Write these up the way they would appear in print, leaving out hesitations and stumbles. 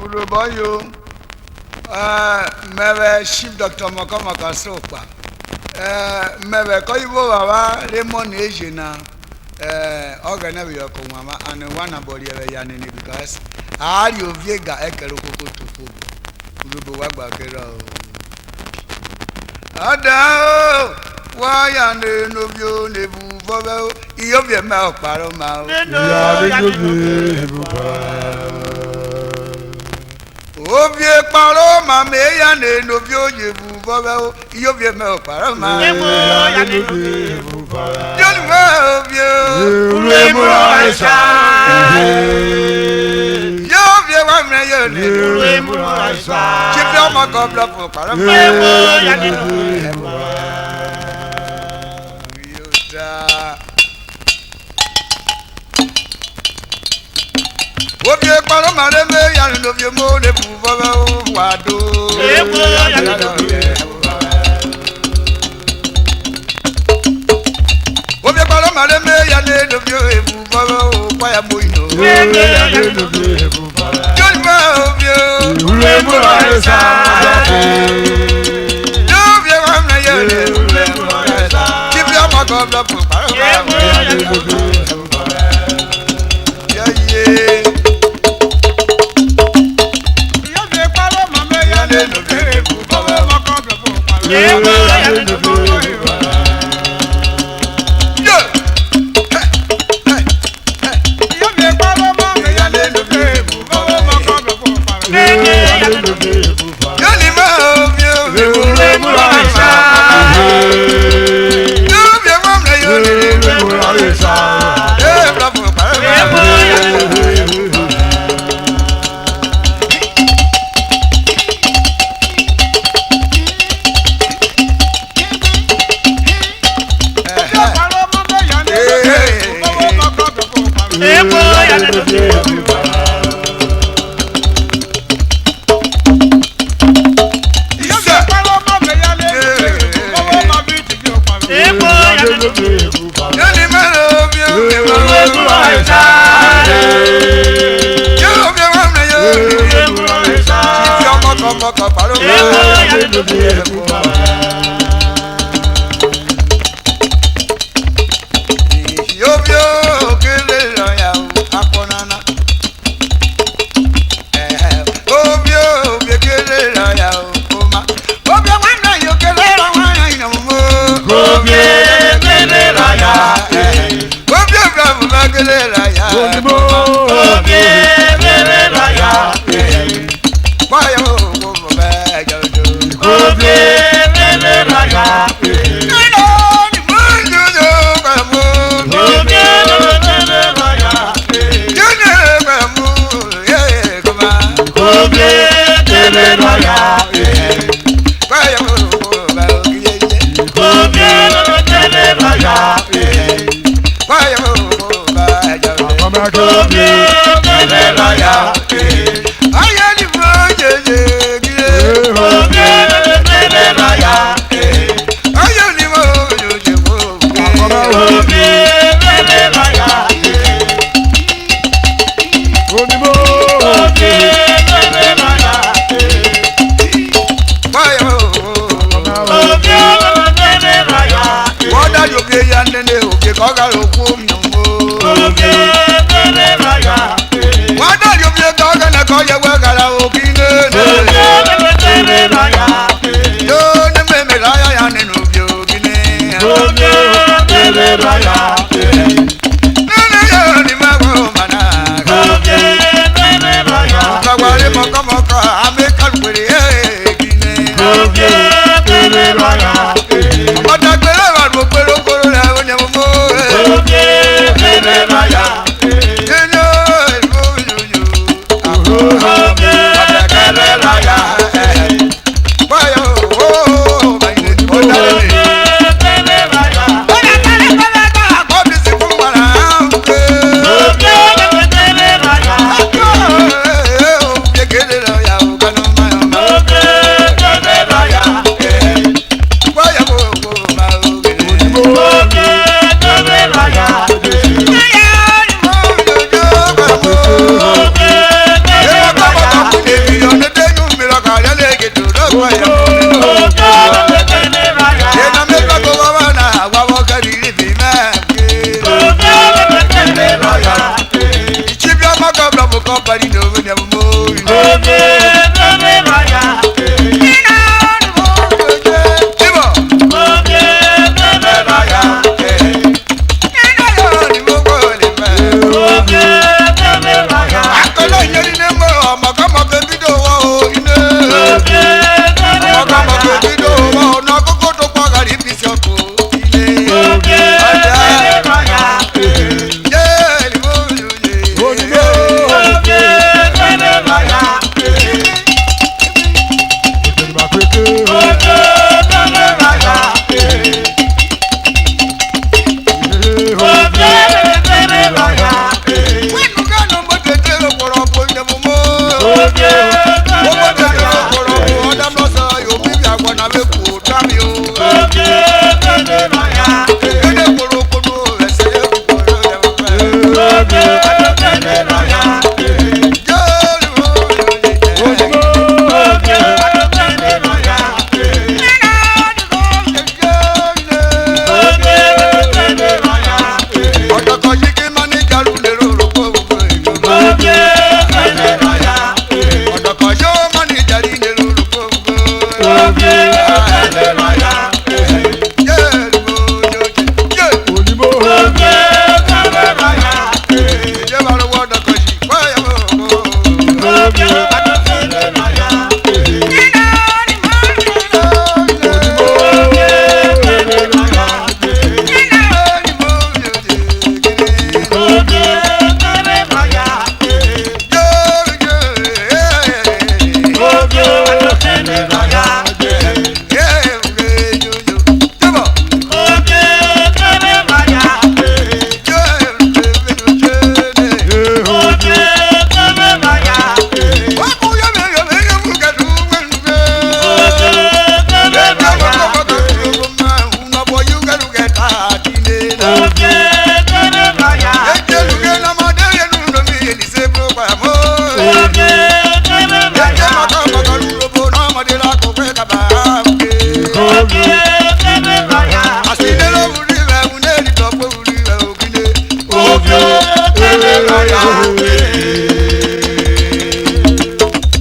Uruboyo, Meve Chief Dr. Omokomoko Osokpa, Meve Koyibo Baba Raymond Ejina, Organa Yokomama, and one about Yanini because I you Vega Ekeroko to Fubu, Urubuagba Kero. Ada, why and no view, Nebu, Bobo, Yovia Mouth, Paroma, Obie Paroma, may and no view, Bobo, Yovia Mouth, Paroma, gari no me mo. Oge bebe maya. Tibo. Oge bebe maya. Ni mo ko le me. Oge bebe maya. Akolo yeri ne mo ọmọkọmọ ke bido wo ine. Oge bebe Ọmọkọmọ ke maya. bido wo na koko to po gari bisi oko ile. Oge bebe maya. Ye ni mo yo ye. Oge bebe maya.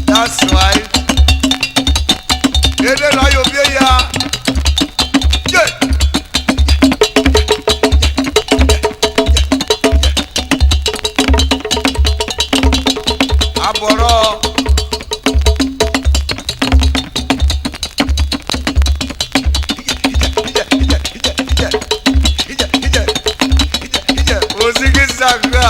That's why. Ede la yo vie ya. Yeah. Aboro. Ozigi saga.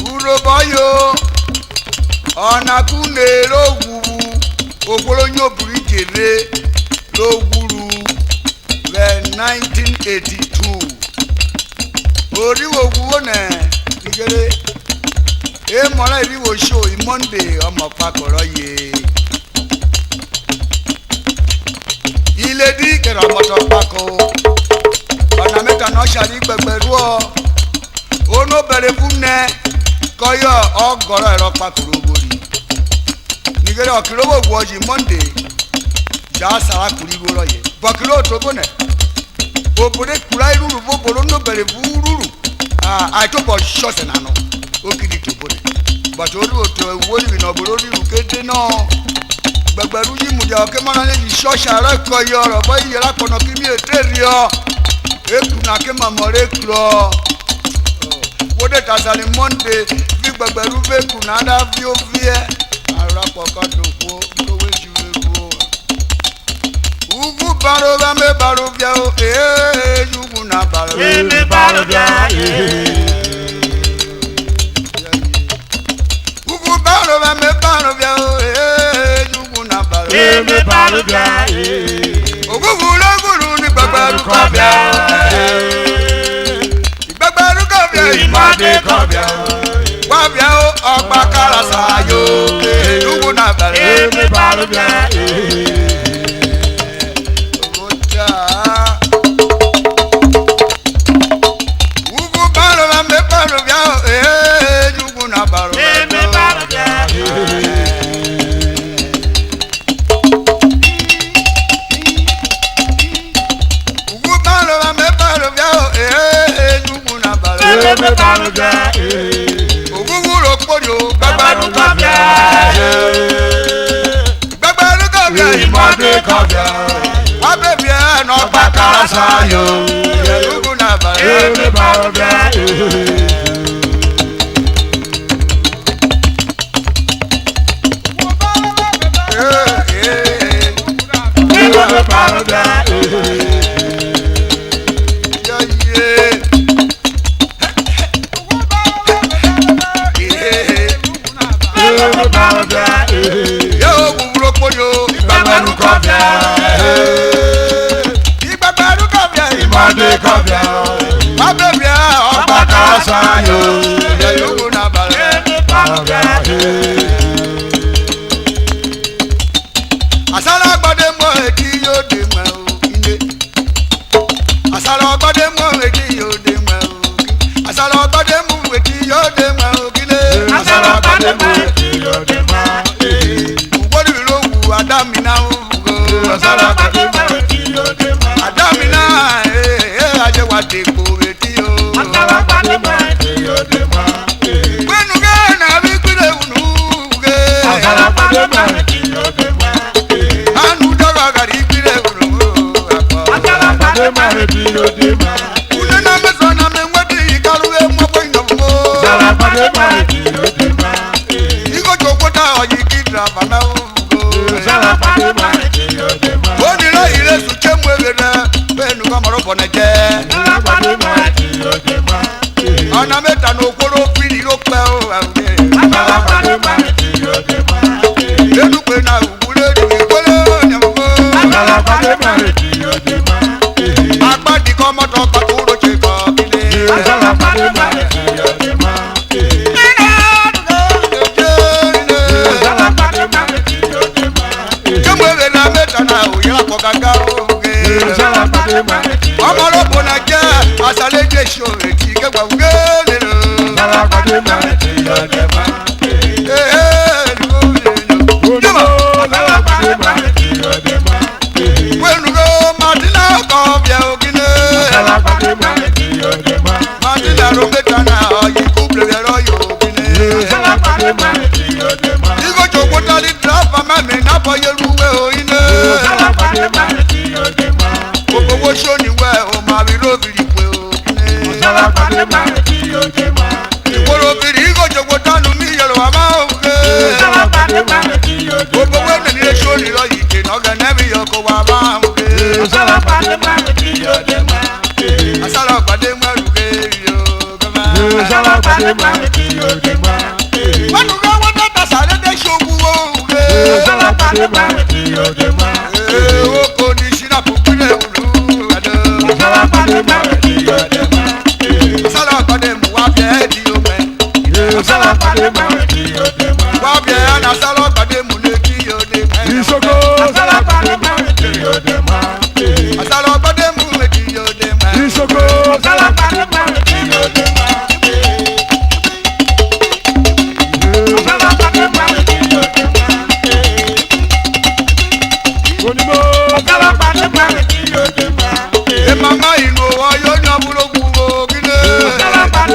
Uroboyo Onakune Loguru Ogbolonyo Burikere Loguru 1982 Oriwo Guwone Igere Mola Iriwo show Monday Omopakoro ye Iledi Keramoto Pako na meta no shari gbegberu o ono bere fune koyo ogoro ero pakuru ogori nigere okirowo gwoji Monday ja sara kuri goro ye bokiro to bone obore kura iruru boboro no bere bururu I to bo short na no okidi to bone but oru to wori bi no boro riru kede no gbegberu yi mu ja ke mara ni shosha re koyo ro bo yera kono kimi eteri o eku na ke mamore kro wode tasali Monday bi gbegberu be ku na da bi o vie ara poko doko ko we juweru ugu baro ba me baro bia o yugu na baro me baro bia ugu baro ba me baro bia o yugu na baro me baro bia ugu guru ni gbegberu ko bia gbegberu ko bia imade ko bia wa bia o ogba karasa yo yugu na baro me baro bia ugu baro ba me baro bia o yugu na baro me baro bia ugu baro ba me baro bia o yugu na baro me baro bia ugu ro pori o gbegberu ko bia gbegberu ko bia imade ko bia wa be bia no ogba karasa yo yugu na baro me baro bia me baro bia me baro bia yo guguro poyo gbegberu ko bia igbagbaru ko bia imade ko bia wa be bia ogba karasa yo yugu na baro me baro bia asara gbade mo eti yo de mo inde asara gbade mo eti yo de mo asara gbade mo eti yo de mo kile asara gbade mo eti yo de mo wori ro wu adami na o asara gbade mo eti yo de mo adami na aje wa de ko eti yo asara gbade mo eti yo de mo wenu ge na bi kire unu ge asara gbade mo eti yo de mo anu daga gari kire unu asara gbade mo eti yo de mo una na me so na me ngwedi karu e mo ko ndo mo asara gbade mo eti yo de mo igo jogota oyi kidra bana o asara gbade mo eti yo de mo oni lo ire su chemu egere benu ko moro bone je asara gbade mo eti yo de mo ona meta no koro firi ro pe o awuye asara gbade mo eti yo de mo enu pe na ugure ni kole nyamo asara gbade mo eti yo de mo agbadi ko moto pa kuro che ko kile asara gbade mo eti yo de mo asara gbade mo eti yo de mo chemu egere na meta na oyira ko gaga o ge asara gbade mo eti yo ọmọ ọlọ́pọ̀ náà jẹ́ àṣàlẹ́jẹ̀ ìṣòro tí kẹgbà wúgé nínú. asara gbade mo eti yo de mo asara gbade mo eti yo de mo wẹ́nugo martina kọ́ bíẹ́ ògínné. asara gbade mo eti yo de mo martina rometa náà ọ̀yìn kú bẹ̀rẹ̀ rọ̀ yóò ògínné. asara gbade mo eti yo de mo ìgòjò kúta ní dírọ́fà mẹ́mi nábọ̀ yẹlúwẹ̀ òyìnbó. asara gbade mo eti yo de mo gbogbo owó sóníwẹ̀ ò máa rí lóbìrì pé ògínné. asara gbade mo eti yo de mo ìwòrò bìrì ìgòjò kúta nù ní Yorùbá máa ń gbé. asara gbade mo eti yo de gbogbo mo wẹ́nì ní eṣó nìlọ yìí kìnnà gẹ̀nẹ́bí ọkọ̀ wa máa ń gbé. asara gbade mo eti yo de mo asara gbade mẹ́rù kéèrì o gẹ́mà. asara gbade mo eti yo de mo wọ́n tún ká wọ́n tẹ́tà sàrédé ṣòwò òwúrẹ́. asara gbade mo eti yo de mo owó kò ní sinapu pínlẹ̀ òru ẹ̀dọ́. asara gbade mo eti yo de mo asara gbade mu wá bẹ́ẹ̀ di omi. asara gbade mo eti yo de mo wá bẹ́ẹ̀ ẹ̀nà asara gbade mu lè kí yóò dé mẹ́. asara gbade mo eti yo de mo asara gbade mu lè kí yóò dé mẹ́. Isoko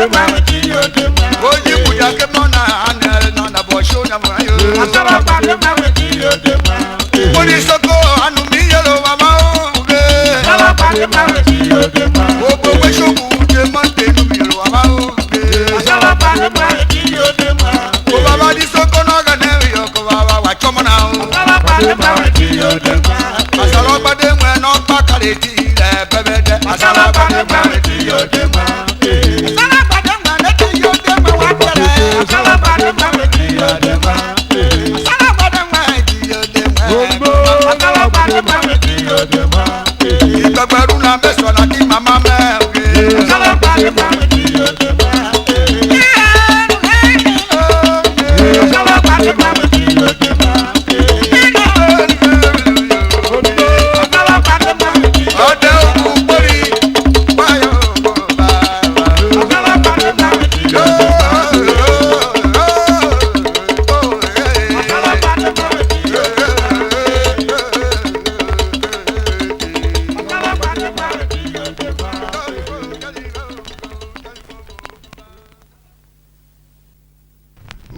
Oji kuja kemona ana na bosho na mayo. Poli soko anu mi yelo mama oge. Obo we shoku de mante nu mi yelo mama oge. O baba di soko no ga ne yo ko baba wa chomo na o. Asalo pade mwe no pa kale ti le bebede. Asalo pade mwe ti yo de ma.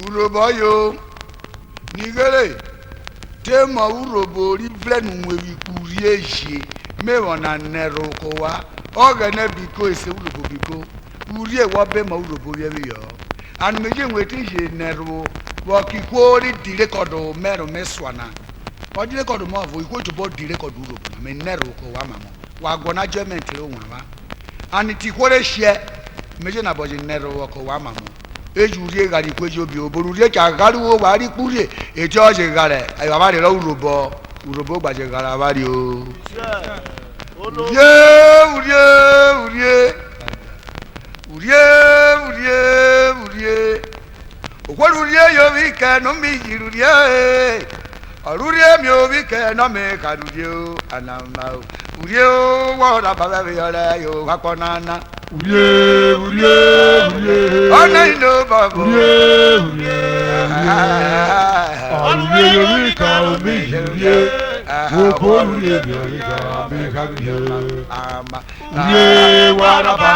URHOBO yo nigere tema URHOBO ri vlenu nwewi kurie je me wona nero ko wa ogene biko ese URHOBO biko urie wa be ma URHOBO ye yo an meje nweti je nero wo kikori di record mero meswana o di record mo vo iko to bo di record URHOBO me nero ko wa mamo wa gona judgment re won wa an ti kore share meje na bo je nero ko wa mamo ejurie gari kweji obi oborurie ka garuwo wari purie eje oje gare ayo ba re lo URHOBO gbaje gara bari o urie okwarurie yo wi ka no mi jirurie arurie mi o wi ka no me karurie o anama urie o wa da ba be yo le yo wakonana urie ona ino babo urie yo ka o mi urie o bo urie yo ka me ka urie wa da ba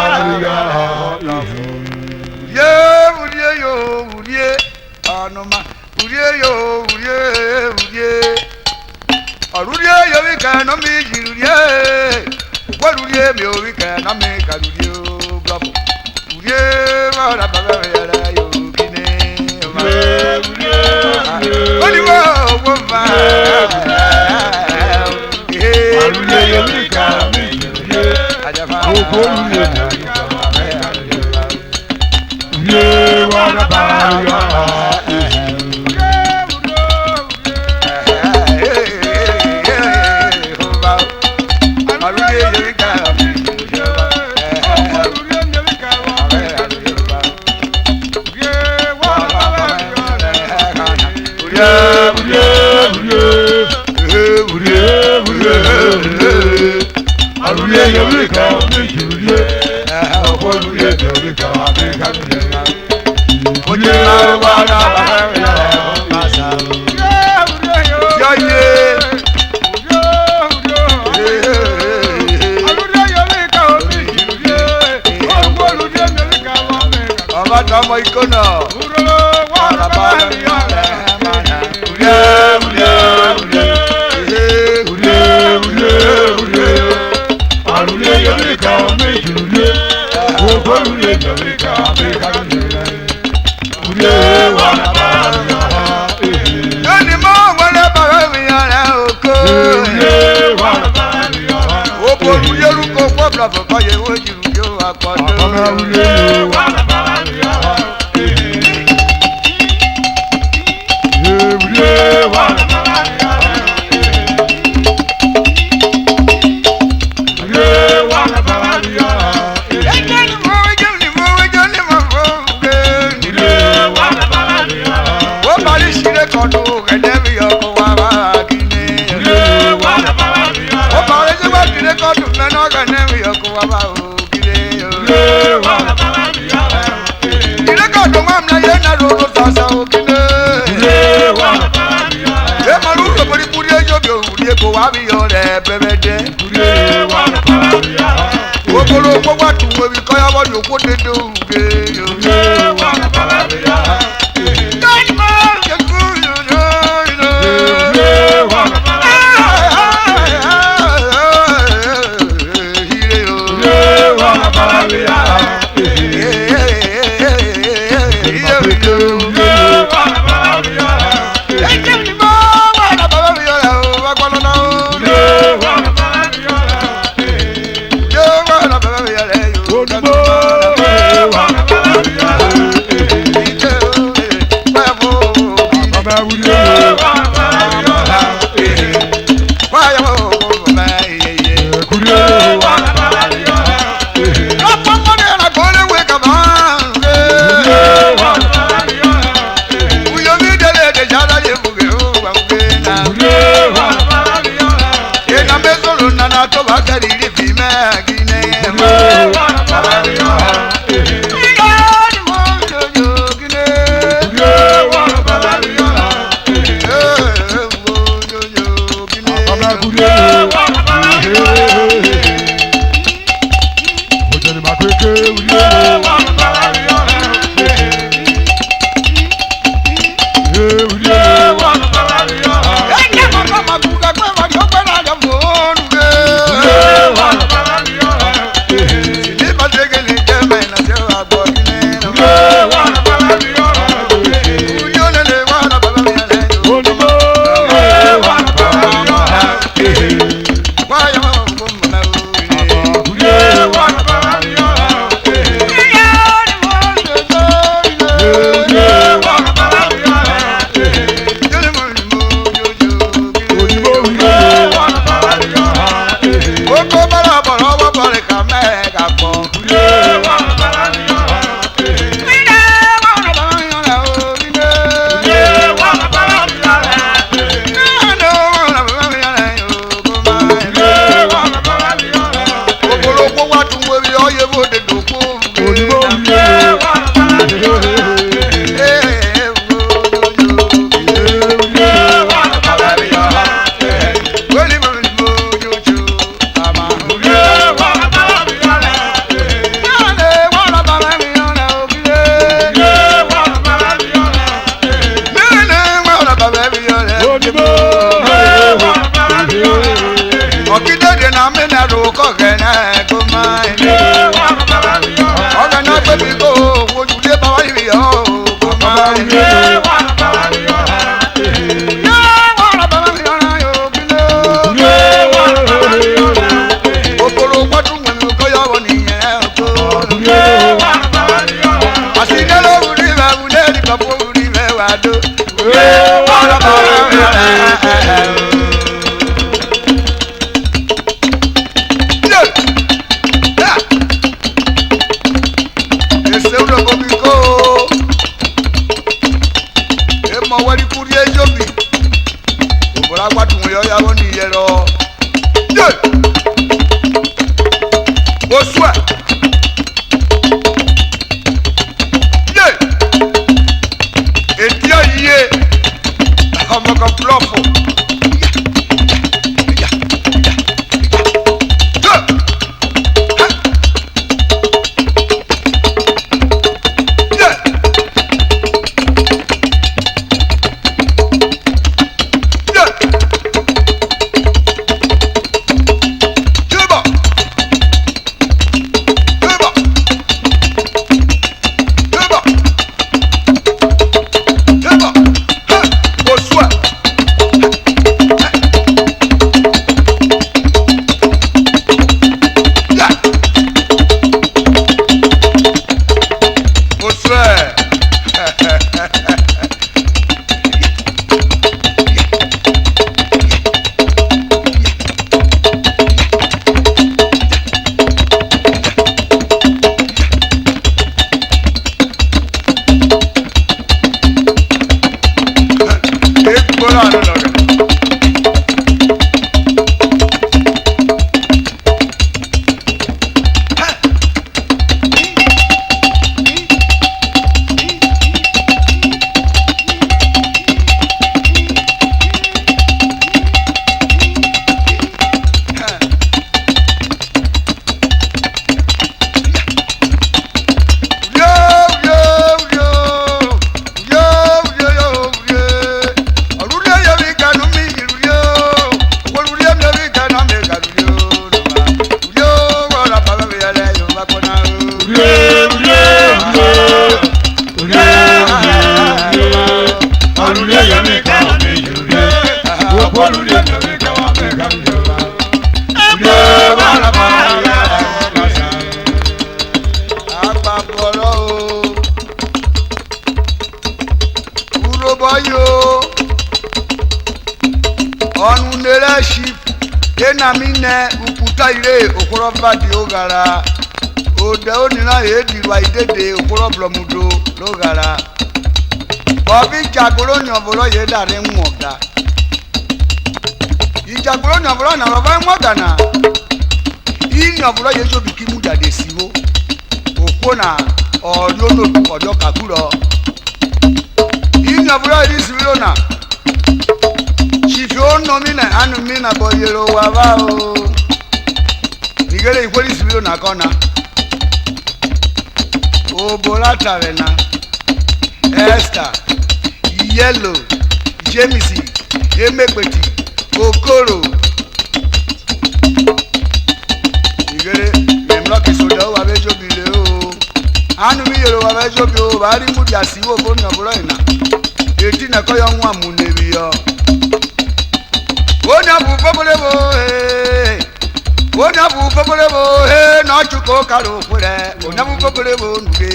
urie anoma urie arurie yo wi ka no mi jirurie kwarurie mi o wi ka na me karurie o bravo urie wa da ba ya yo kine urie wo va arurie yo wi ka mi urie o bo urie urie wa da ba for you put it to Enamine ukuta ile okoro badi ogara ode onira edirwa idede okoro blomudo logara obi jagoro ni oboro ye dare nwoga ijagoro ni oboro na baba nwoga na ini oboro ye jo biki mu jade siwo okona olono ojo kakuro ini oboro ri siwo na Chifio no mina anu mina boyero wabao Nigere ikweli sibilo na kona Obola Tavena Esther Yellow Jamesy Emekweti Okoro Nigere Memloki soda wabejo bile o Anu mi yero wabejo bi o bari mudi asiwo boni obolo ina Eti na koyo nwa mu nebi yo Onabu pobolebo na chuko karo pure onabu pobolebo nuge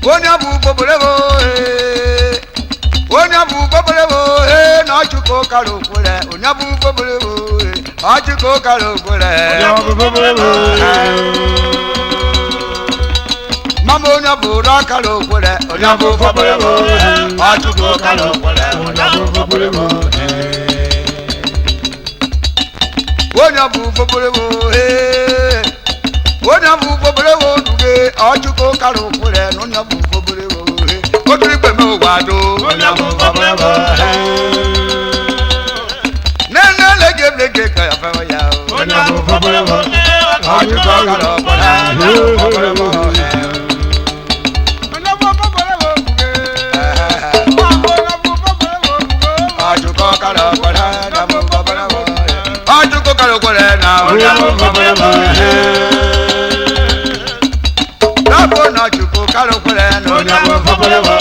Onabu pobolebo na chuko karo pure onabu pobolebo achuko karo pure onabu pobolebo Mambo na bura karo pure onabu pobolebo achuko karo pure onabu pobolebo Onabu pobolebo nuge achuko karo pure onabu pobolebo Odri pe mo wado onabu pobolebo Nene lege ka ya fa ya onabu pobolebo achuko karo pure onabu pobolebo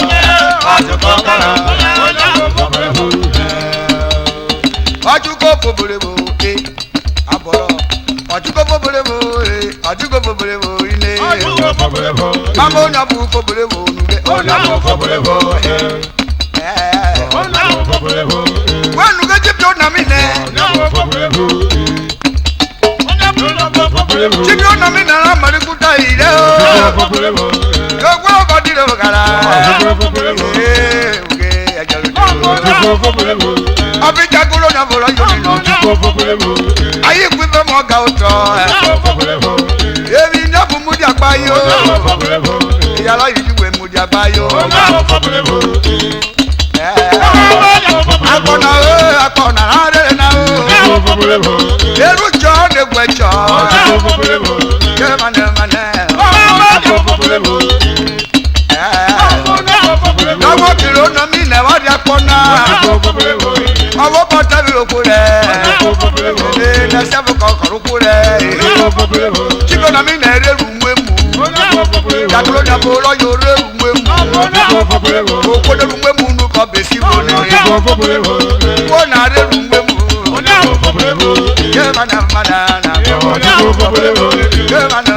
Ayi kwipe mo ga oto Ebi na bu mudi apayo Yala yiwe mudi apayo Akona rare na o Eru cho de gwecho Ke mane Nawo kilo na mi na wadi akona Awo pata bi okure na sebu kokoro kure Chiko na mi na ere rumwe mu Daklo na bolo yo re rumwe mu Okodo rumwe mu nu ko besi boni Ko na re rumwe mu Ke mana na Ke mana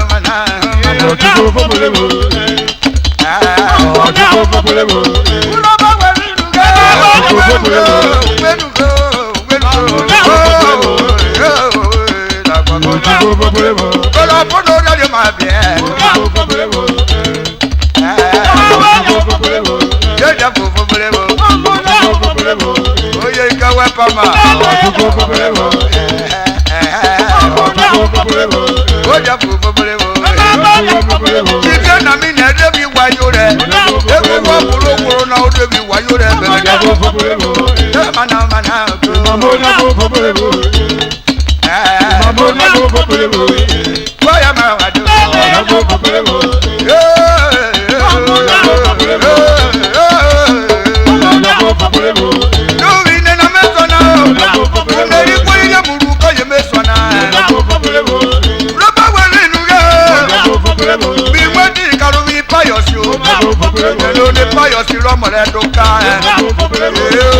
Hello, the fire still on my head.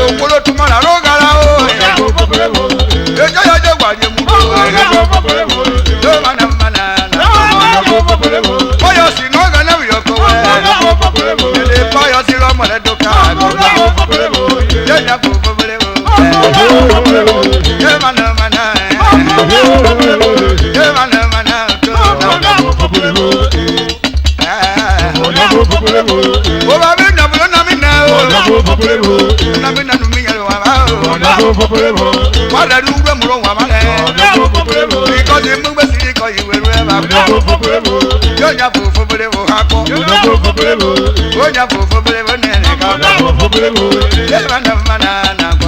Okolo tumara rogara o. Eja ya je gwa je mu. Mana mana. Fire still no ga na wi oko. The fire still on my head. Yeah, mana mana. Yeah, mana mana. Oh, baby, na mi na o. Na mi na nu mi yelo wa ba o. Wa da du gbe mu ro wa ma le. Because the mu gbe si ko yi we re ba. Yo nya fofo bere wo ha ko. Yo nya fofo bere wo ne ne ka. Ye ma na ma na na ko.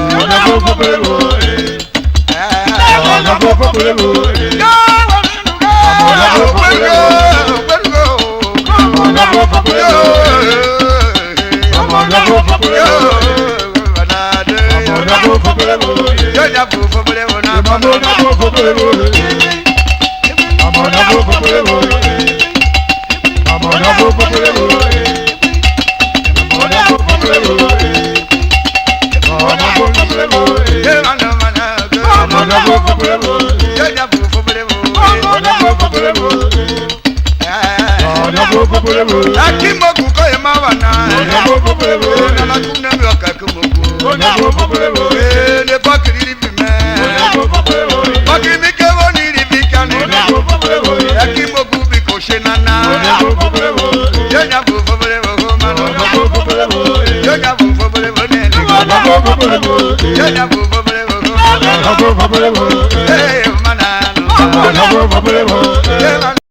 Akimoku ko e ma wa na. Na kuna mi okakumoku. Le bakiri li bi me. Bakiri mi ke woni li bi kan. Akimoku bi ko she nana. Yo nya bu fobere wo ma no. Yo nya bu fobere wo ne ni. Yo nya bu fobere wo. Hey mana no.